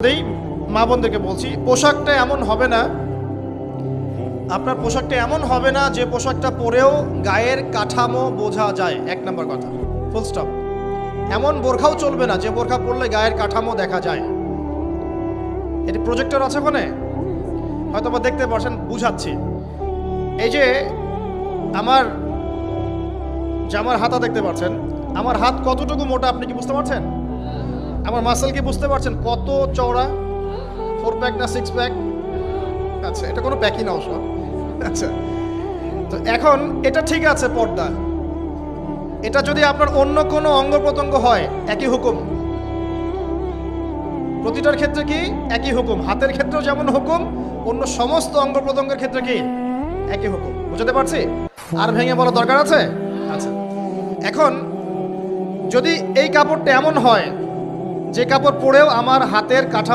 এই মা বোনদেরকে বলছি, পোশাকটা এমন হবে না, আপনার পোশাকটা এমন হবে না যে পোশাকটা পরেও গায়ের কাঠামো বোঝা যায়। এক নম্বর কথা, ফুল স্টপ। এমন বোরখাও চলবে না যে বোরখা পরলে গায়ের কাঠামো দেখা যায়। এটি প্রজেক্টর আছে ওখানে, হয়তো বা দেখতে পারছেন, বুঝাচ্ছি। এই যে আমার জামার হাতা দেখতে পাচ্ছেন, আমার হাত কতটুকু মোটা আপনি কি বুঝতে পারছেন? আমার মাসেল কি বুঝতে পারছেন কত চওড়া? 4 প্যাক না 6 প্যাক? আচ্ছা, এটা কোনো প্যাকই না অবশ্য। আচ্ছা, তো এখন এটা ঠিক আছে পর্দা, এটা যদি আপনার অন্য কোনো অঙ্গ প্রত্যঙ্গ হয় একই হুকুম। প্রতিটার ক্ষেত্রে কি একই হুকুম, হাতের ক্ষেত্রেও যেমন হুকুম, অন্য সমস্ত অঙ্গ প্রত্যঙ্গের ক্ষেত্রে কি একই হুকুম। বুঝতে পারছি? আর ভেঙে বলা দরকার আছে? আচ্ছা, এখন যদি এই কাপড়টা এমন হয় যে কাপড় পরেও আমার হাতের কাঠামো